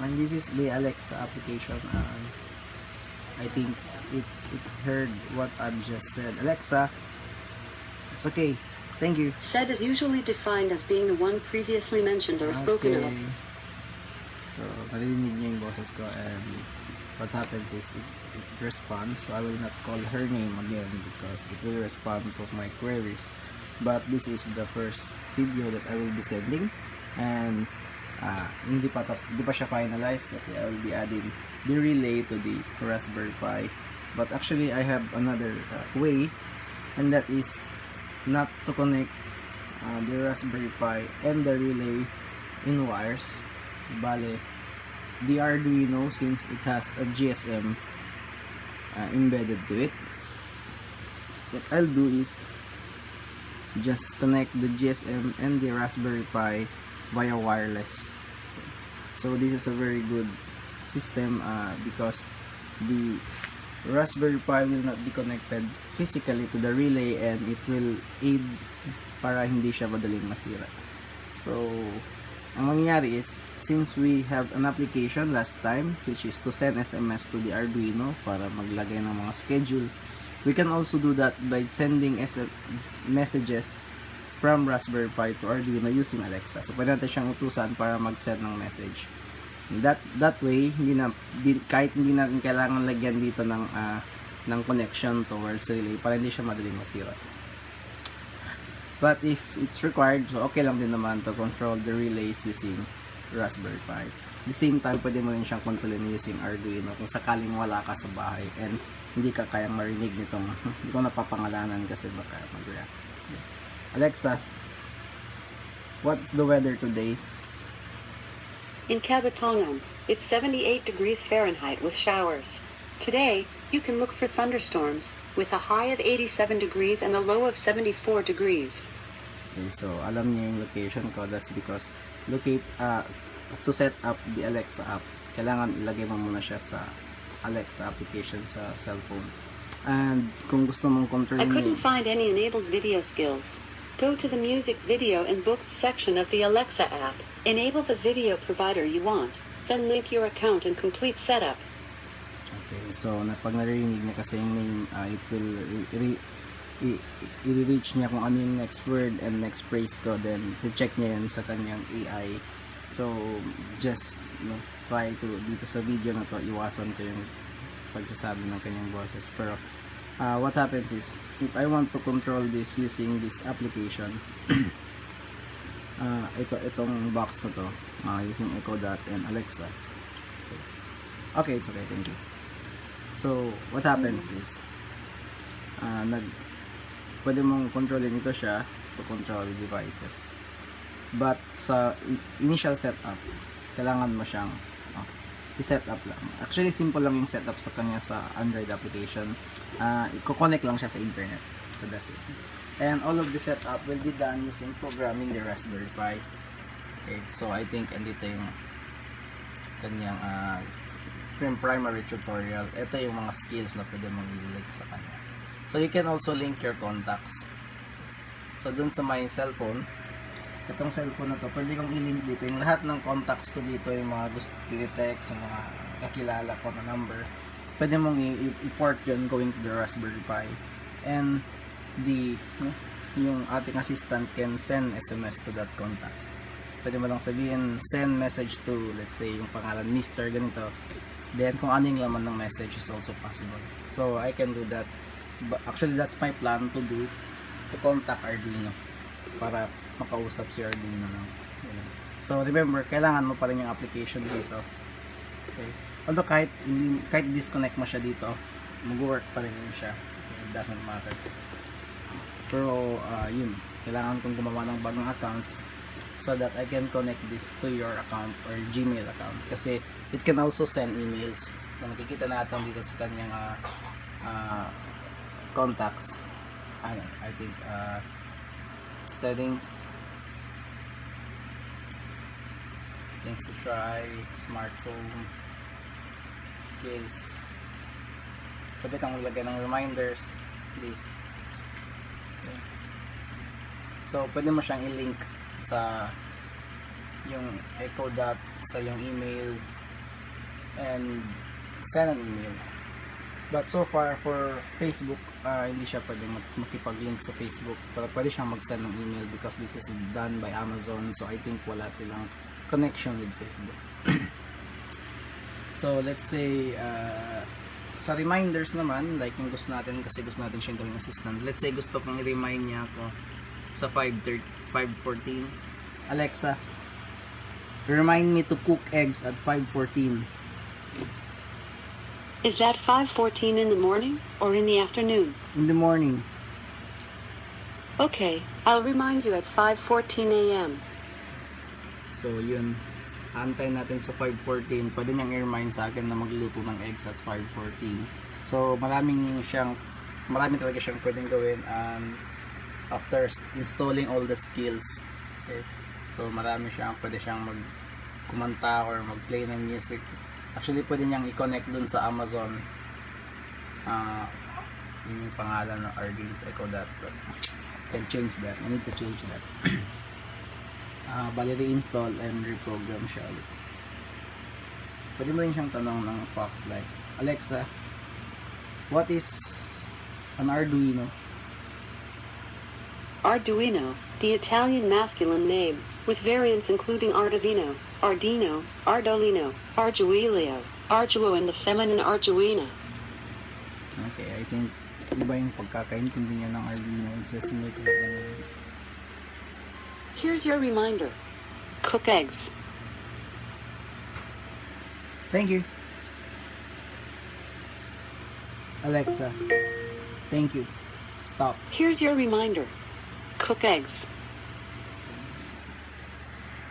And this is the Alexa application. I think it heard what I've just said. Alexa, it's okay. Thank you. Said is usually defined as being the one previously mentioned or spoken of. So, narinig niya yung boses ko, and what happens is it responds. So, I will not call her name again because it will respond to my queries. But this is the first video that I will be sending, and hindi pa siya finalized kasi I will be adding the relay to the Raspberry Pi. But actually, I have another way, and that is not to connect the Raspberry Pi and the relay in wires. Bale, the Arduino, since it has a GSM embedded to it, what I'll do is just connect the GSM and the Raspberry Pi via wireless. So this is a very good system because the Raspberry Pi will not be connected physically to the relay, and it will aid para hindi siya madaling masira. So ang mangyayari is, since we have an application last time which is to send SMS to the Arduino para maglagay ng mga schedules, we can also do that by sending messages from Raspberry Pi to Arduino using Alexa. So pwede natin siyang utusan para mag-send ng message. That way, kahit hindi natin kailangan lagyan dito ng connection towards relay para hindi siya madaling masira. But if it's required, so okay lang din naman to control the relays using Raspberry Pi. At the same time, pwede mo rin siyang kontrolin using Arduino kung sakaling wala ka sa bahay and hindi ka kayang marinig nitong hindi ko napapangalanan kasi baka mag-react. Alexa, what's the weather today? In Kabatongan, it's 78 degrees Fahrenheit with showers. Today, you can look for thunderstorms, with a high of 87 degrees and a low of 74 degrees. Okay, so alam niya yung location ko. That's because to set up the Alexa app, kailangan ilagay mo muna siya sa Alexa application sa cellphone. And kung gusto mong control I couldn't find any enabled video skills. Go to the music, video, and books section of the Alexa app. Enable the video provider you want, then link your account and complete setup. Okay, so pag narinig niya kasi yung name, it will i-reach niya kung ano yung next word and next phrase ko, then i-check niya yun sa kanyang AI. So just try to, dito sa video na to, iwasan ko yung pagsasabi ng kanyang boses. Pero what happens is, if I want to control this using this application, itong box na to, using Echo Dot and Alexa. Okay, it's okay, thank you. So what happens is, pwede mong kontrolin ito siya to control devices. But sa initial setup, kailangan mo siyang i-set up lang. Actually, simple lang yung setup sa kanya sa Android application. I-connect lang siya sa internet. So that's it. And all of the setup will be done using programming the Raspberry Pi. Okay, so I think andito yung kanyang primary tutorial. Ito yung mga skills na pwede mong ilagay sa kanya. So you can also link your contacts. So dun sa my cellphone, itong cellphone na to, pwede kong i-link dito yung lahat ng contacts ko dito, yung mga gusto i-text, yung mga kakilala ko na number. Pwede mong i-port yun going to the Raspberry Pi. And yung ating assistant can send SMS to that contacts. Pwede mo lang sabihin, send message to, let's say, yung pangalan Mr. ganito. Then kung ano yung laman ng message is also possible. So I can do that. But actually, that's my plan to do, to contact Arduino para makausap si Arduino lang. So remember, kailangan mo pa rin yung application dito. Okay. Although kahit disconnect mo siya dito, mag-work pa rin siya. It doesn't matter. Pero yun, kailangan kong gumawa ng bagong account so that I can connect this to your account or Gmail account. Kasi it can also send emails. Kung nakikita natin dito sa kanyang contacts, I think settings, things to try, smartphone, skills, pwede kang maglagay ng reminders, list. Okay. So pwede mo siyang i-link sa yung Echo Dot, sa yung email, and send an email. But so far for Facebook, hindi siya pwedeng makipag-link sa Facebook, pero pwede siyang mag-send ng email because this is done by Amazon, so I think wala silang connection with Facebook. So let's say sa reminders naman, like yung gusto natin, kasi gusto natin siyang gawing assistant. Let's say gusto kong i-remind niya ako sa 5:14, Alexa, remind me to cook eggs at 5:14. Is that 5:14 in the morning or in the afternoon? In the morning. Okay, I'll remind you at 5:14 a.m. So yun, antayin natin sa 5:14. Pwede niyang i-remind sa akin na magluto ng eggs at 5:14. So marami talaga siyang pwedeng gawin, and after installing all the skills, okay, so pwede siyang kumanta or mag-play ng music. Actually, pwede niyang i-connect dun sa Amazon. Yung pangalan ng RDs, echo that, but I can change that. I need to change that. Bali, reinstall and reprogram siya ulit. Pwede mo rin siyang tanong ng Fox like, Alexa, what is an Arduino? Arduino, the Italian masculine name, with variants including Arduino, Ardino, Ardolino, Arduilio, Arduo, and the feminine Arduina. Okay, I think iba yung pagkakaintindi niya ng Arduino. It's just make it lang. Here's your reminder. Cook eggs. Thank you. Alexa, thank you. Stop. Here's your reminder. Cook eggs.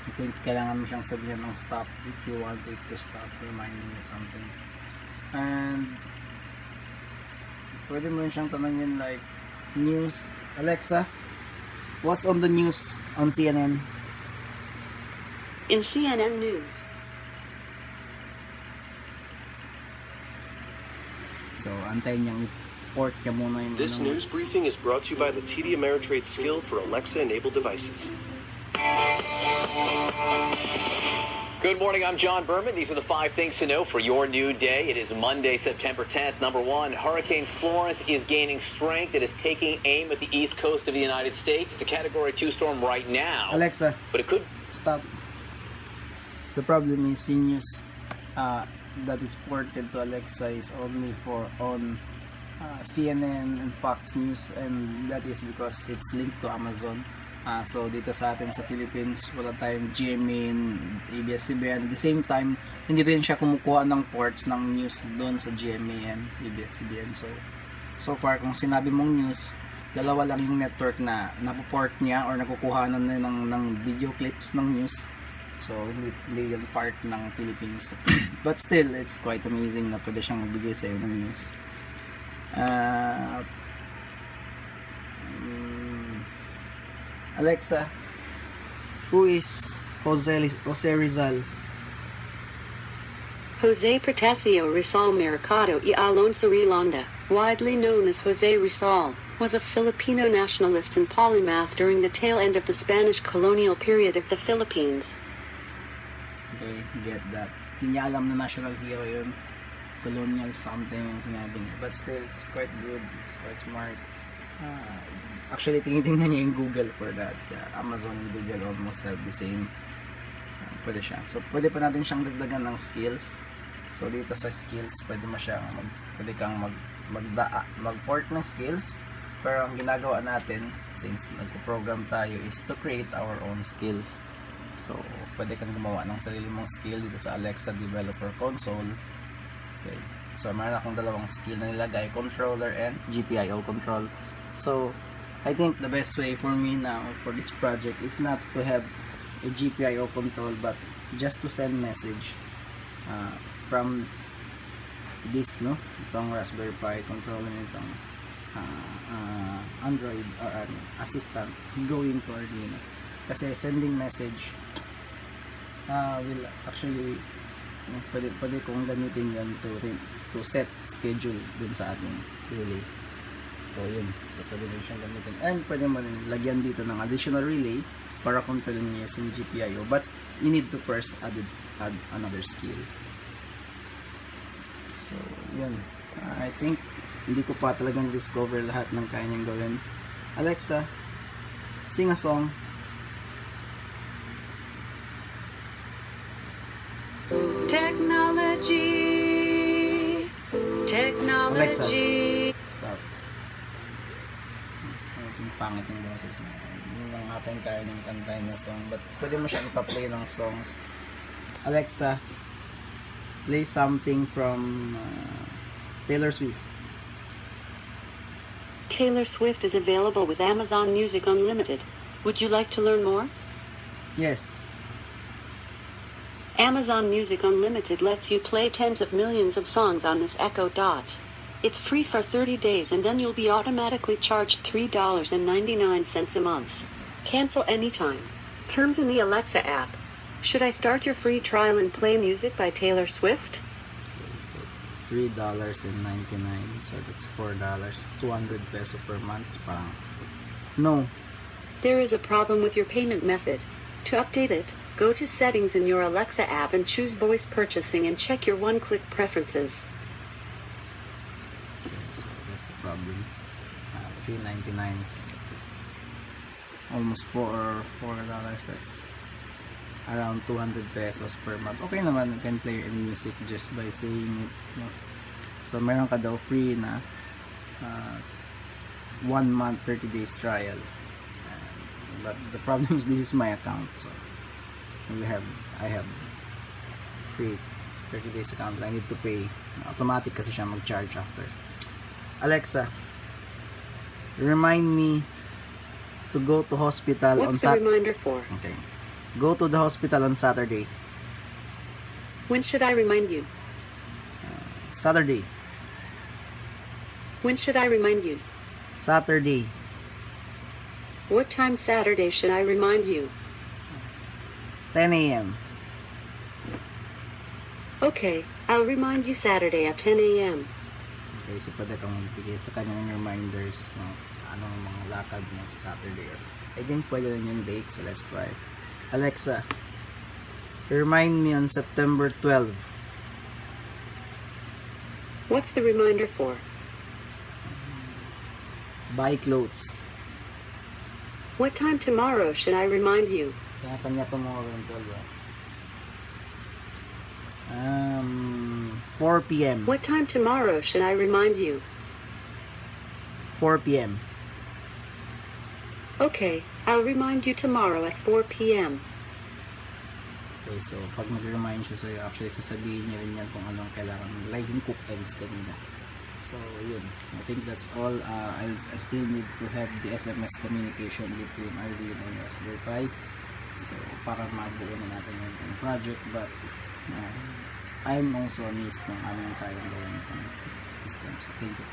I think kailangan mo siyang sabihan ng stop if you want it to stop reminding you something. And pwede mo rin siyang tanongin like, news, Alexa, what's on the news on CNN? In CNN News. So antayin niyang i-port niya muna yung This news briefing is brought to you by the TD Ameritrade skill for Alexa-enabled devices. Good morning, I'm John Berman. These are the 5 things to know for your new day. It is Monday, September 10th. Number 1, Hurricane Florence is gaining strength. It is taking aim at the east coast of the United States. It's a Category 2 storm right now. Alexa, but it could... Stop. The problem is news that is ported to Alexa is only on CNN and Fox News, and that is because it's linked to Amazon. So dito sa atin sa Philippines, wala tayong GMA, ABS-CBN. At the same time, hindi rin siya kumukuha ng ports ng news doon sa GMA and ABS-CBN. So far, kung sinabi mong news, dalawa lang yung network na napoport niya or nakukuha na ng video clips ng news. So hindi yung part ng Philippines. But still, it's quite amazing na pwede siyang magbigay sa'yo ng news. Alexa, who is Jose Rizal? Jose Protasio Rizal Mercado y Alonso Rilonda, widely known as Jose Rizal, was a Filipino nationalist and polymath during the tail end of the Spanish colonial period of the Philippines. Okay, get that. Hindi niya alam na national hero yun. Colonial something yung sinabi niya. But still, it's quite good. It's quite smart. Actually, tinitingnan niya yung Google for that. Amazon and Google almost have the same. Pwede siya. So, pwede pa natin siyang dagdagan ng skills. So, dito sa skills, pwede kang mag-port ng skills. Pero ang ginagawa natin, since nagpo-program tayo, is to create our own skills. So, pwede kang gumawa ng sarili mong skill dito sa Alexa Developer Console. Okay. So, meron akong dalawang skill na nilagay, controller and GPIO control. So, I think the best way for me now for this project is not to have a GPIO control, but just to send message from this, no? Itong Raspberry Pi controller nitong Android or assistant going to Arduino. Kasi sending message will actually pwede kong gamitin yan to set schedule dun sa ating relays. So yun, so pwede rin siyang gamitin, and pwede mo rin lagyan dito ng additional relay para control niya yung GPIO, but you need to first add another skill. So, yun. I think hindi ko pa talagang discover lahat ng kaya niyang gawin. Alexa, sing a song. Technology. Technology. Stop. Yung pangit yung boses na. Hindi lang natin kaya niyang kantahin na song. But pwede mo siya ipa-play ng songs. Alexa, play something from Taylor Swift. Taylor Swift is available with Amazon Music Unlimited. Would you like to learn more? Yes. Amazon Music Unlimited lets you play tens of millions of songs on this Echo Dot. It's free for 30 days and then you'll be automatically charged $3.99 a month. Cancel anytime. Terms in the Alexa app. Should I start your free trial and play music by Taylor Swift? $3.99. So that's $4. 200 peso per month. Parang, no. There is a problem with your payment method. To update it, go to Settings in your Alexa app and choose Voice Purchasing and check your one-click preferences. Okay, so that's a problem. $3.99 is almost $4. That's around 200 pesos per month. Okay naman, you can play any music just by saying it. No? So, meron ka daw free na 1 month, 30 days trial. But the problem is this is my account. So, I have free 30 days account. I need to pay. Automatic kasi siya mag-charge after. Alexa, remind me to go to hospital on What's the reminder for? Okay. Go to the hospital on Saturday. When should I remind you? Saturday. When should I remind you? Saturday. What time Saturday should I remind you? 10 a.m. Okay, I'll remind you Saturday at 10 a.m. Okay, so pwede kang magbigay sa kanyang reminders kung anong mga lakad mo sa Saturday. I think pwede rin yung date, so let's try. Alexa, remind me on September 12. What's the reminder for? Buy clothes. What time tomorrow should I remind you? Kanya tomorrow yung 12. 4 p.m. What time tomorrow should I remind you? 4 p.m. Okay, I'll remind you tomorrow at 4 p.m. Okay, so pag mag-remind siya sa'yo, actually sasabihin niya rin yan kung anong kailangan. Like yung cook eggs kanina. So, yun. I think that's all. I still need to have the SMS communication between Arlene and Raspberry Pi. So, para mabuo na natin yung project. But, I'm also amazed kung anong kayang gawin ng system. So, thank you.